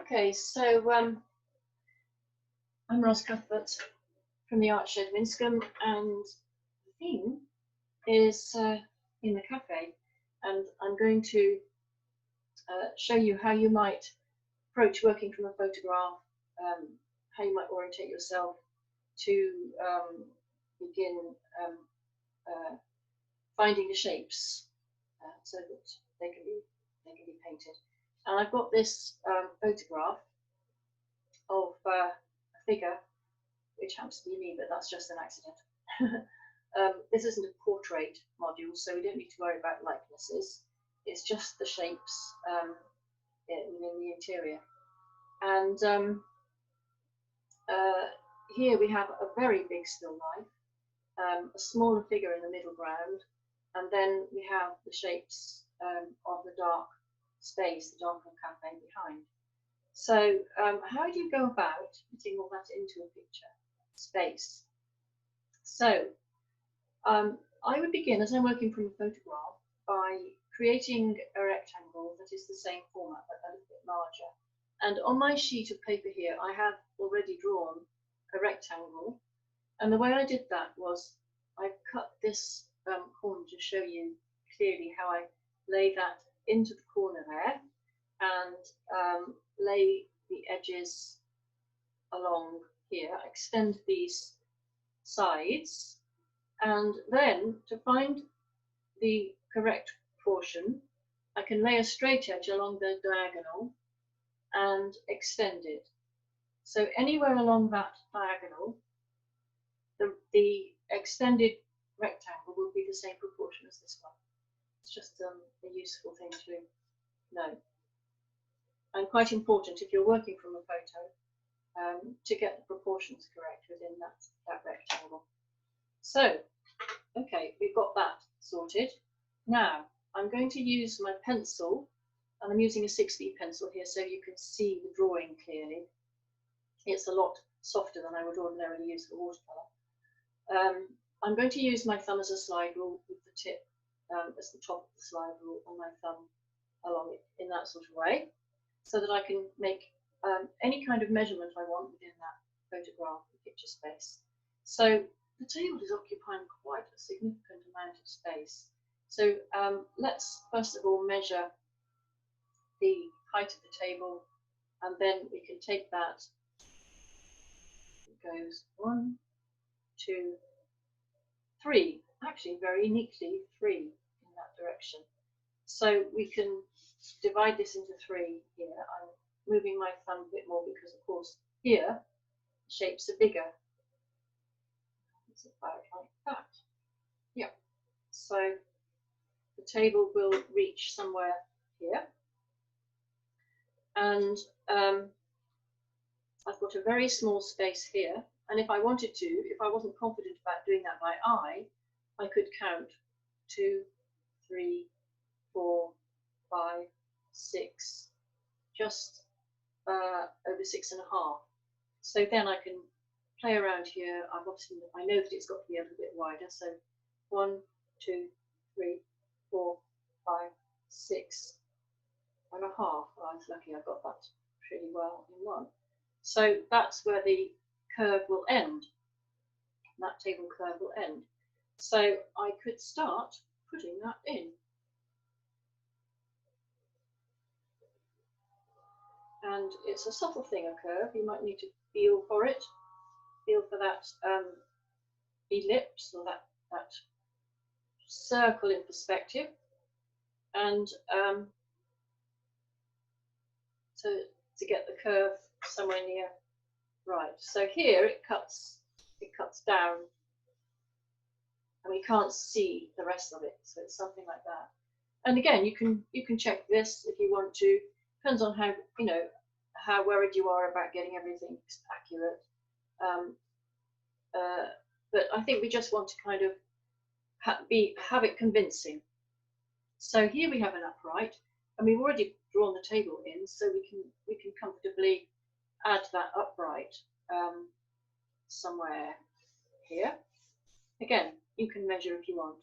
Okay, so I'm Ross Cuthbert from the Art Shed Winscombe, and the theme is in the cafe, and I'm going to show you how you might approach working from a photograph, how you might orientate yourself to begin finding the shapes so that they can be painted. And I've got this photograph of a figure, which happens to be me, but that's just an accident. This isn't a portrait module, so we don't need to worry about likenesses. It's just the shapes within the interior. And here we have a very big still life, a smaller figure in the middle ground, and then we have the shapes of the dark space, the darker cafe behind. So how do you go about putting all that into a picture space? So I would begin, as I'm working from a photograph, by creating a rectangle that is the same format but a little bit larger. And on my sheet of paper here, I have already drawn a rectangle. And the way I did that was I cut this corner to show you clearly how I lay that into the corner there, and lay the edges along here, extend these sides, and then to find the correct portion, I can lay a straight edge along the diagonal and extend it. So anywhere along that diagonal, the extended rectangle will be the same proportion as this one. It's just a useful thing to know. And quite important if you're working from a photo to get the proportions correct within that rectangle. So, okay, we've got that sorted. Now, I'm going to use my pencil, and I'm using a 6B pencil here so you can see the drawing clearly. It's a lot softer than I would ordinarily use for watercolour. I'm going to use my thumb as a slide rule with the tip as the top of the slide rule and my thumb along it in that sort of way, so that I can make any kind of measurement I want within that photograph, the picture space. So the table is occupying quite a significant amount of space. So let's first of all measure the height of the table, and then we can take that. It goes 1, 2, 3. Actually, very neatly 3 in that direction. So we can divide this into 3 here. I'm moving my thumb a bit more because, of course, here the shapes are bigger. It's about like that. Yeah. So the table will reach somewhere here. And I've got a very small space here. And if I wanted to, if I wasn't confident about doing that by eye, I could count 2, 3, 4, 5, 6, just over 6.5. So then I can play around here. I know that it's got to be a little bit wider. So 1, 2, 3, 4, 5, 6.5. Well, I was lucky I got that pretty well in one. So that's where the curve will end. That table curve will end. So I could start putting that in. And it's a subtle thing, a curve. You might need to feel for it, feel for that ellipse or that circle in perspective, and to get the curve somewhere near right. So here it cuts down, and we can't see the rest of it. So it's something like that. And again, you can check this if you want to. Depends on how how worried you are about getting everything accurate. But I think we just want to kind of have it convincing. So here we have an upright, and we've already drawn the table in, so we can comfortably add that upright somewhere here. Again, you can measure if you want,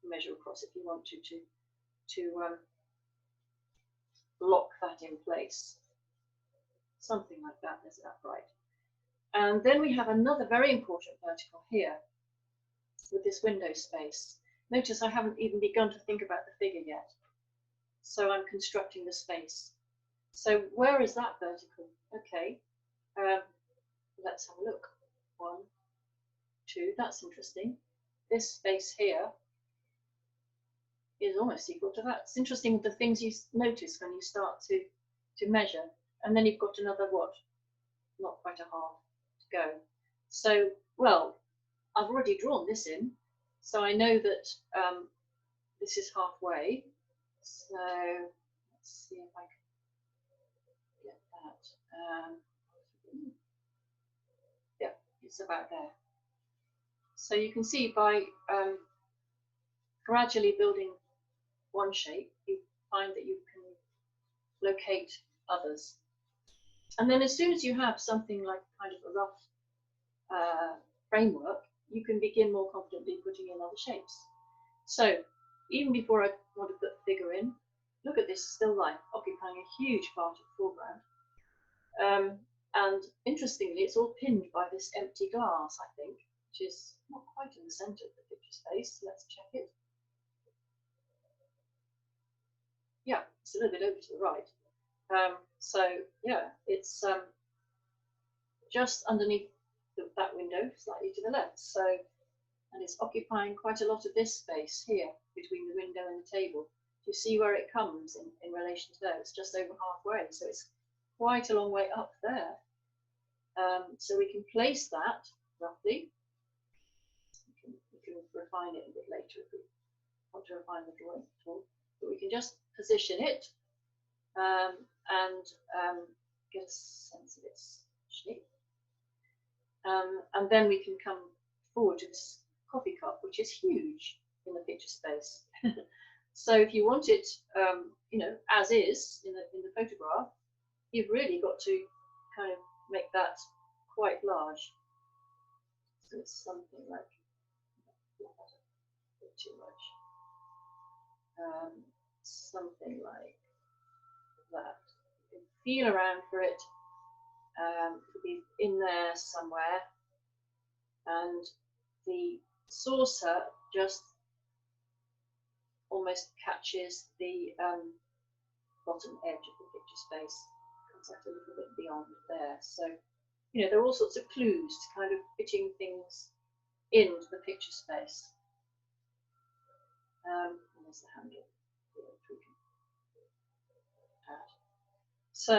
measure across if you want to lock that in place. something like that. Is that right? And then we have another very important vertical here with this window space. Notice I haven't even begun to think about the figure yet. So I'm constructing the space. So where is that vertical? Okay, let's have a look. 1, 2, that's interesting. This space here is almost equal to that. It's interesting the things you notice when you start to measure. And then you've got another, what, not quite a half to go. So, well, I've already drawn this in, so I know that this is halfway. So let's see if I can get that. Yeah, it's about there. So you can see by gradually building one shape, you find that you can locate others. And then as soon as you have something like kind of a rough framework, you can begin more confidently putting in other shapes. So even before I want to put the figure in, look at this still life occupying a huge part of the foreground. And interestingly, it's all pinned by this empty glass, I think, which is not quite in the centre of the picture space. Let's check it. Yeah, it's a little bit over to the right. So yeah, it's just underneath that window, slightly to the left. So, and it's occupying quite a lot of this space here between the window and the table. Do you see where it comes in relation to there? It's just over halfway, so it's quite a long way up there. So we can place that roughly. We can refine it a bit later if we want to refine the drawing tool. But we can just position it and get a sense of its shape. And then we can come forward to this coffee cup, which is huge in the picture space. So if you want it, you know, as is in the photograph, you've really got to kind of make that quite large. So it's something like a bit too much. Something like that. You can feel around for it. It'll be in there somewhere, and the saucer just almost catches the bottom edge of the picture space, comes out a little bit beyond there. So, you know, there are all sorts of clues to kind of fitting things into the picture space. And there's the handle here, which we can add. So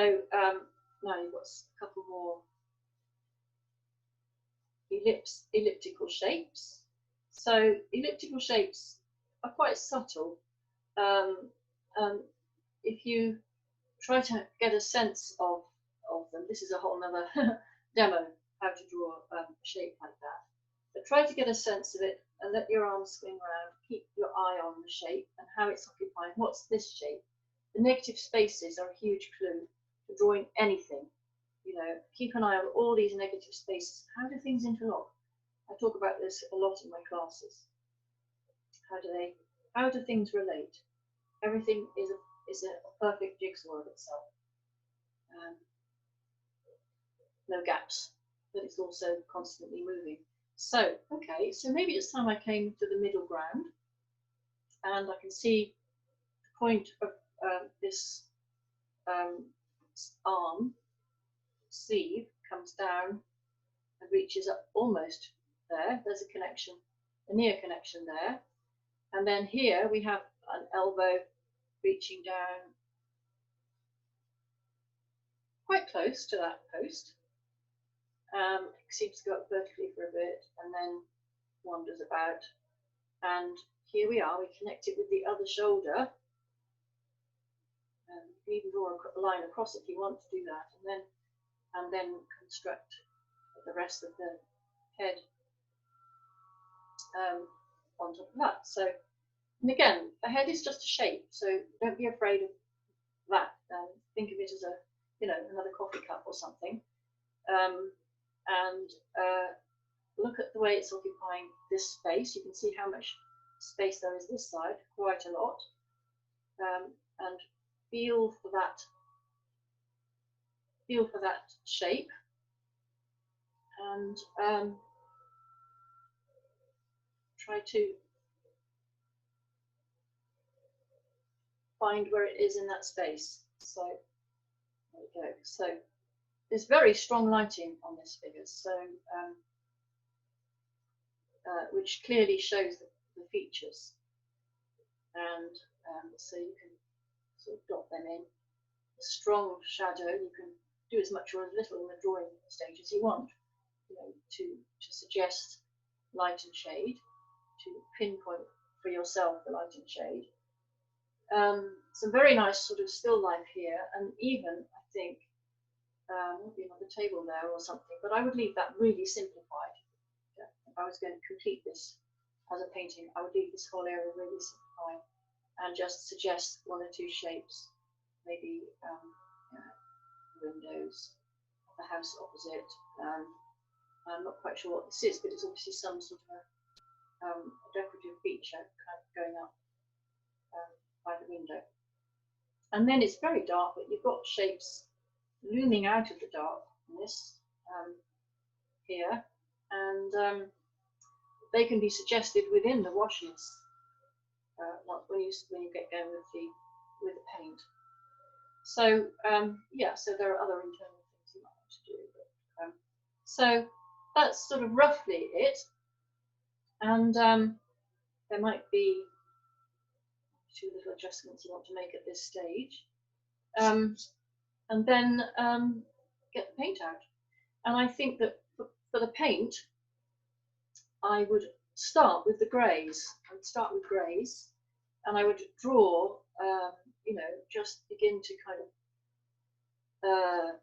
now you've got a couple more elliptical shapes. So elliptical shapes are quite subtle. If you try to get a sense of them, this is a whole other demo, how to draw a shape like that. But try to get a sense of it and let your arms swing around, keep your eye on the shape and how it's occupying. What's this shape? The negative spaces are a huge clue to drawing anything. You know, keep an eye on all these negative spaces. How do things interlock? I talk about this a lot in my classes. How do things relate? Everything is a perfect jigsaw of itself. No gaps, but it's also constantly moving. So, okay, so maybe it's time I came to the middle ground, and I can see the point of this arm sleeve comes down and reaches up almost there. There's a connection, a near connection there. And then here we have an elbow reaching down quite close to that post. It seems to go up vertically for a bit and then wanders about. And here we are, we connect it with the other shoulder. You can even draw a line across if you want to do that, and then construct the rest of the head on top of that. So, and again, the head is just a shape, so don't be afraid of that. Think of it as another coffee cup or something, and look at the way it's occupying this space. You can see how much space there is this side, quite a lot, and feel for that. feel for that shape, and try to find where it is in that space. So there we go. So there's very strong lighting on this figure, so which clearly shows the features, and so you can sort of dot them in. A strong shadow, you can do as much or as little in the drawing stage as you want, you know, to suggest light and shade, to pinpoint for yourself the light and shade. Some very nice sort of still life here, and even I think maybe on the table there or something, but I would leave that really simplified. If I was going to complete this as a painting, I would leave this whole area really simplified and just suggest one or two shapes, maybe windows, the house opposite. I'm not quite sure what this is, but it's obviously some sort of a decorative feature kind of going up by the window. And then it's very dark, but you've got shapes looming out of the darkness here, and they can be suggested within the washes when you get going with the paint. So yeah, so there are other internal things you might want to do. But, so that's sort of roughly it, and there might be two little adjustments you want to make at this stage, and then get the paint out. And I think that for the paint, I would start with the greys. I would start with greys, and I would draw, you know, just begin to kind of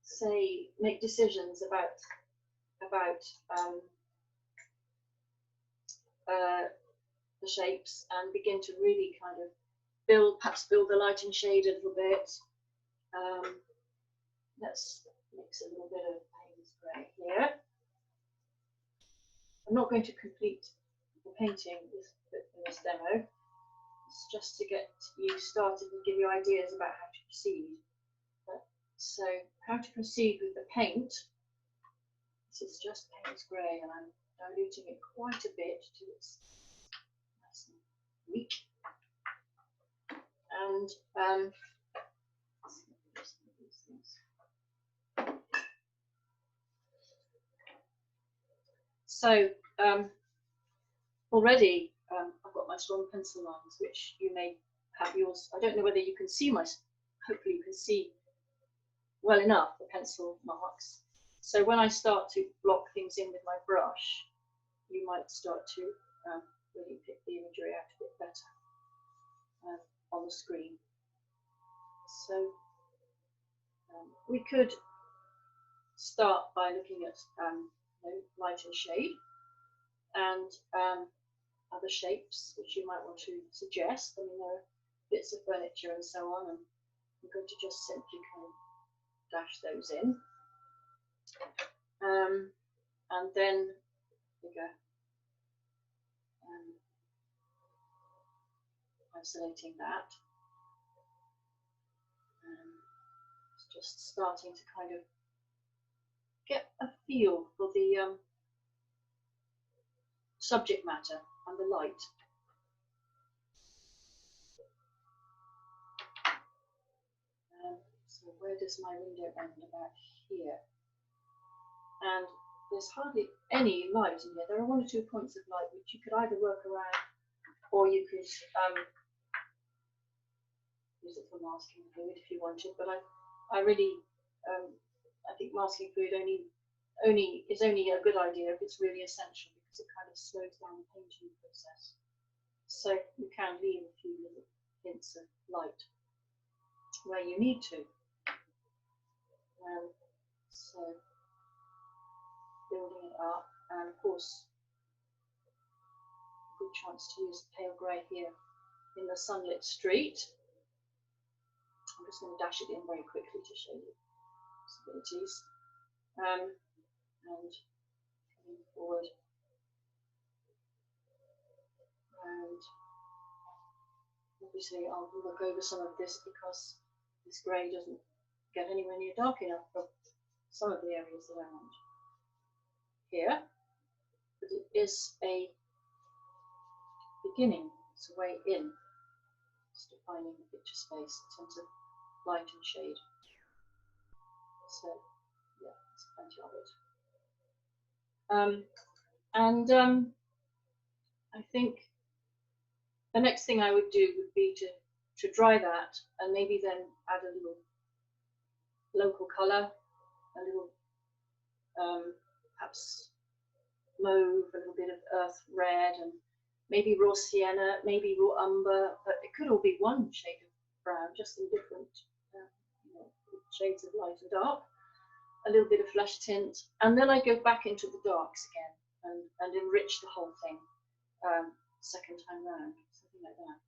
say, make decisions about the shapes, and begin to really kind of perhaps build the light and shade a little bit. Let's mix a little bit of Payne's grey here. I'm not going to complete the painting in this demo. It's just to get you started and give you ideas about how to proceed. So how to proceed with the paint. This is just Payne's grey, and I'm diluting it quite a bit till it's nice and weak. And so already I've got my strong pencil lines, which you may have yours. I don't know whether you can see hopefully you can see well enough the pencil marks. So when I start to block things in with my brush, you might start to really pick the imagery out a bit better on the screen. So we could start by looking at you know, light and shade, and other shapes which you might want to suggest. I mean, there are bits of furniture and so on, and I'm going to just simply kind of dash those in, and then figure isolating that, just starting to kind of get a feel for the subject matter and the light. So where does my window end? About here. And there's hardly any light in here. There are one or two points of light which you could either work around, or you could use it for masking fluid if you wanted. But I really, I think masking fluid is only a good idea if it's really essential, because it kind of slows down the painting process. So you can leave a few little hints of light where you need to. So building it up, and of course a good chance to use pale grey here in the sunlit street. I'm just going to dash it in very quickly to show you possibilities. And coming forward, and obviously I'll look over some of this because this grey doesn't get anywhere near dark enough for some of the areas that I want here, but it is a beginning, it's a way in. It's defining the picture space in terms of light and shade. So yeah, there's plenty of it. I think the next thing I would do would be to dry that and maybe then add a little local colour, a little perhaps mauve, a little bit of earth red, and maybe raw sienna, maybe raw umber, but it could all be one shade of brown, just in different shades of light and dark, a little bit of flesh tint, and then I go back into the darks again and enrich the whole thing second time round, something like that.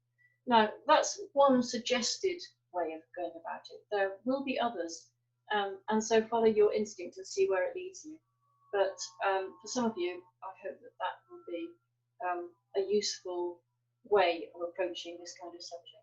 Now, that's one suggested way of going about it. There will be others, and so follow your instinct and see where it leads you. But for some of you, I hope that that will be a useful way of approaching this kind of subject.